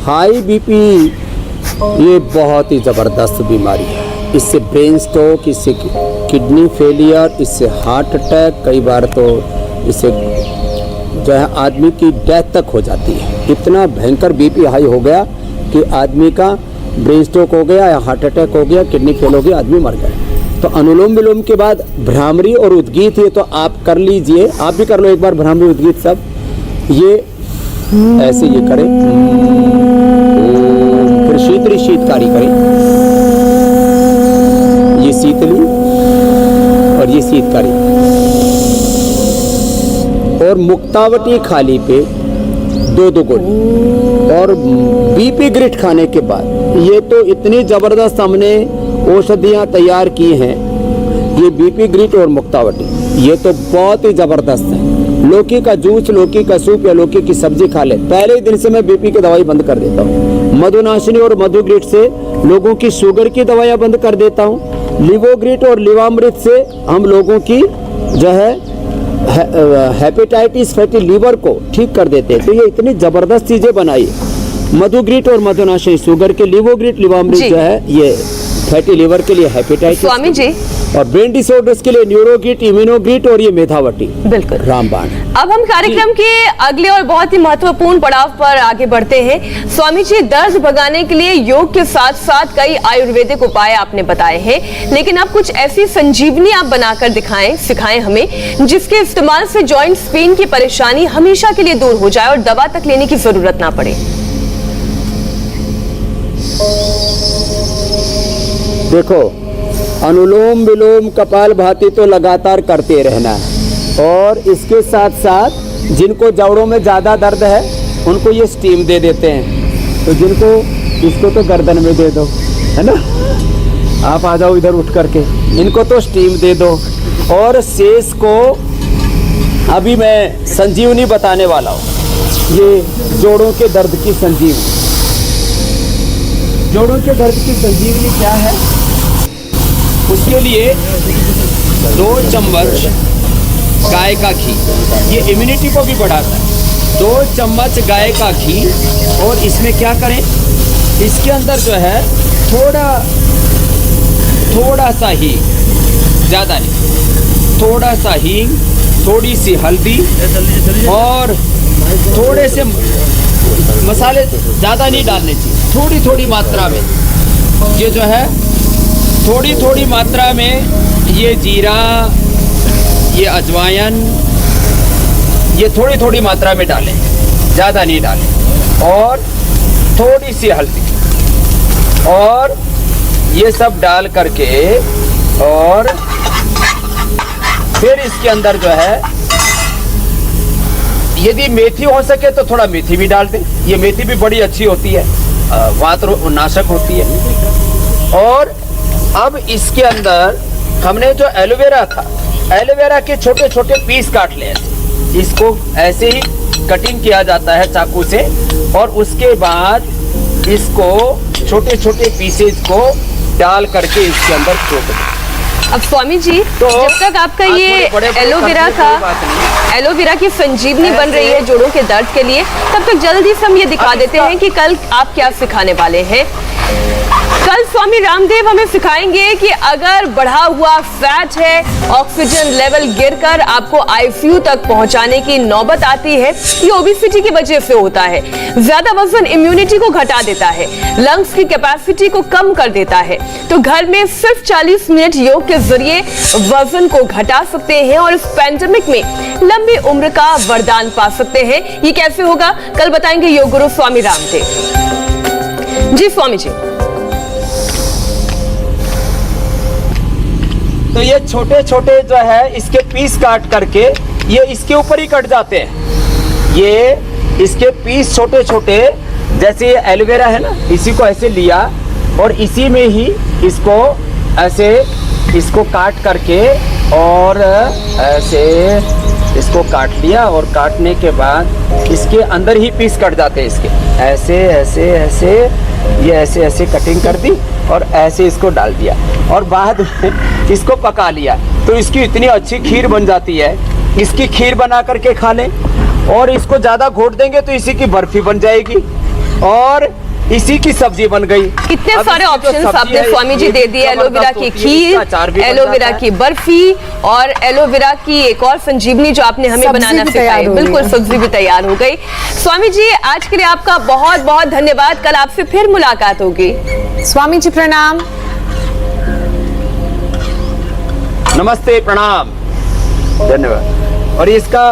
हाई बीपी ये बहुत ही जबरदस्त बीमारी है। इससे ब्रेन स्ट्रोक, इससे किडनी फेलियर, इससे हार्ट अटैक, कई बार तो इससे जो है आदमी की डेथ तक हो जाती है। इतना भयंकर बीपी हाई हो गया कि आदमी का ब्रेन स्ट्रोक हो गया या हार्ट अटैक हो गया, किडनी फेल हो गया, आदमी मर गया। तो अनुलोम विलोम के बाद भ्रामरी और उद्गीत, ये तो आप कर लीजिए, आप भी कर लो एक बार भ्रामरी उद्गीत सब। ये ऐसे ये करें, फिर शीतली शीतकारी करें, ये शीतली ये शीतकारी, और मुक्तावटी खाली पे 2 गोली, और बीपी ग्रिट खाने के बाद ये तो इतनी जबरदस्त हमने औषधियाँ तैयार की हैं, ये बीपी ग्रिट और मुक्तावटी ये तो बहुत ही जबरदस्त है। लौकी का जूस, लौकी का सूप या लौकी की सब्जी खा ले, पहले ही दिन से मैं बीपी की दवाई बंद कर देता हूँ। मधुनाशिनी और मधुग्रिट से लोगों की शुगर की दवाइयाँ बंद कर देता हूँ। लिवोग्रिट और लिवामृत से हम लोगों की जो है हेपेटाइटिस फैटी लीवर को ठीक कर देते हैं। तो ये इतनी जबरदस्त चीजें बनाई, मधुग्रिट और मधुनाशिनी शुगर के, लिवोग्रिट लिवामृत जो है ये फैटी लीवर के लिए, हेपेटाइटिस
स्वामी जी,
और ब्रेन डिसऑर्डर्स के लिए न्यूरोग्रिट, इम्यूनोग्रिट और ये मेथावटी
बिल्कुल
रामबाण।
अब हम कार्यक्रम के अगले और बहुत ही महत्वपूर्ण पड़ाव पर आगे बढ़ते हैं। स्वामी जी, दर्द भगाने के लिए योग के साथ साथ कई आयुर्वेदिक उपाय आपने बताए हैं, लेकिन अब कुछ ऐसी संजीवनी आप बनाकर दिखाएं, सिखाएं हमें, जिसके इस्तेमाल से जॉइंट्स पेन की परेशानी हमेशा के लिए दूर हो जाए और दवा तक लेने की जरूरत ना पड़े।
देखो, अनुलोम विलोम कपालभाति तो लगातार करते रहना है, और इसके साथ साथ जिनको जबड़ों में ज़्यादा दर्द है उनको ये स्टीम दे देते हैं, तो जिनको इसको तो गर्दन में दे दो, है ना, आप आ जाओ इधर उठ करके, इनको तो स्टीम दे दो। और शेष को अभी मैं संजीवनी बताने वाला हूँ, ये जोड़ों के दर्द की संजीवनी। जोड़ों के दर्द की संजीवनी क्या है? उसके लिए 2 चम्मच गाय का घी, ये इम्यूनिटी को भी बढ़ाता है। 2 चम्मच गाय का घी, और इसमें क्या करें, इसके अंदर जो है थोड़ा सा हींग, ज़्यादा नहीं, थोड़ा सा हींग, थोड़ी सी हल्दी और थोड़े से मसाले, ज़्यादा नहीं डालने चाहिए, थोड़ी थोड़ी मात्रा में, ये जो है थोड़ी थोड़ी मात्रा में, ये जीरा, ये अजवाइन, ये थोड़ी थोड़ी मात्रा में डालें, ज़्यादा नहीं डालें, और थोड़ी सी हल्दी, और ये सब डाल करके, और फिर इसके अंदर जो है, यदि मेथी हो सके तो थोड़ा मेथी भी डाल दें, ये मेथी भी बड़ी अच्छी होती है, वात नाशक होती है। और अब इसके अंदर हमने जो एलोवेरा था, एलोवेरा के छोटे छोटे पीस काट लिए, इसको ऐसे ही कटिंग किया जाता है चाकू से, और उसके बाद इसको छोटे छोटे पीसेज को डाल करके इसके अंदर छोड़ दें।
अब स्वामी जी,
तो
जब तक आपका ये एलोवेरा की संजीवनी बन रही है जोड़ों के दर्द के लिए, तब तक जल्दी से हम ये दिखा देते हैं कि कल आप क्या सिखाने वाले हैं। कल स्वामी रामदेव हमें सिखाएंगे कि अगर बढ़ा हुआ फैट है, ऑक्सीजन लेवल गिरकर आपको आईसीयू तक पहुंचाने की नौबत आती है, ये ओबेसिटी की वजह से होता है। ज्यादा वजन इम्यूनिटी को घटा देता है, लंग्स की कैपेसिटी को कम कर देता है। तो घर में सिर्फ 40 मिनट योग के जरिए वजन को घटा सकते हैं और इस पैंडेमिक में लंबी उम्र का वरदान पा सकते हैं। ये कैसे होगा, कल बताएंगे योग गुरु स्वामी रामदेव जी। स्वामी जी,
तो ये छोटे छोटे जो है इसके पीस काट करके ये इसके ऊपर ही कट जाते हैं। ये इसके पीस छोटे छोटे, जैसे ये एलोवेरा है ना, इसी को ऐसे लिया और इसी में ही इसको ऐसे इसको काट करके और ऐसे इसको काट लिया, और काटने के बाद इसके अंदर ही पीस कट जाते हैं इसके, ऐसे ऐसे ऐसे, ये ऐसे ऐसे कटिंग कर दी और ऐसे इसको डाल दिया और बाद में इसको पका लिया, तो इसकी इतनी अच्छी खीर बन जाती है। इसकी खीर बना करके खा लें, और इसको ज़्यादा घोट देंगे तो इसी की बर्फी बन जाएगी और इसी की सब्जी बन गई।
कितने सारे ऑप्शंस आपने स्वामी जी दे दिए, एलोवेरा की खीर, एलोवेरा की बर्फी और एलोवेरा की एक और संजीवनी जो आपने हमें बनाना सिखाई। बिल्कुल, सब्जी भी तैयार हो गई। स्वामी जी, आज के लिए आपका बहुत बहुत धन्यवाद। कल आपसे फिर मुलाकात होगी।
स्वामी जी प्रणाम।
नमस्ते, प्रणाम, धन्यवाद। और इसका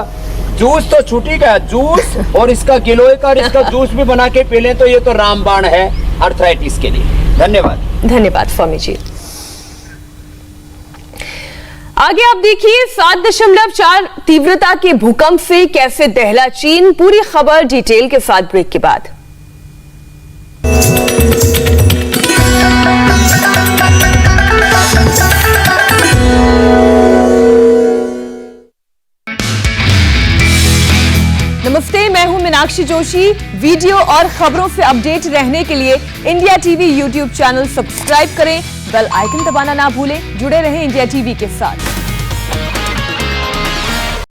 जूस तो छुट्टी का जूस, और इसका गिलोय का इसका जूस भी बना के पी लें तो ये तो रामबाण है अर्थराइटिस के लिए। धन्यवाद।
धन्यवाद स्वामी जी। आगे आप देखिए 7.4 तीव्रता के भूकंप से कैसे दहला चीन। पूरी खबर डिटेल के साथ ब्रेक के बाद। नमस्ते, मैं हूं मीनाक्षी जोशी। वीडियो और खबरों से अपडेट रहने के लिए India TV YouTube channel subscribe करें, बेल आइकन दबाना ना भूलें। जुड़े रहें इंडिया टीवी के साथ।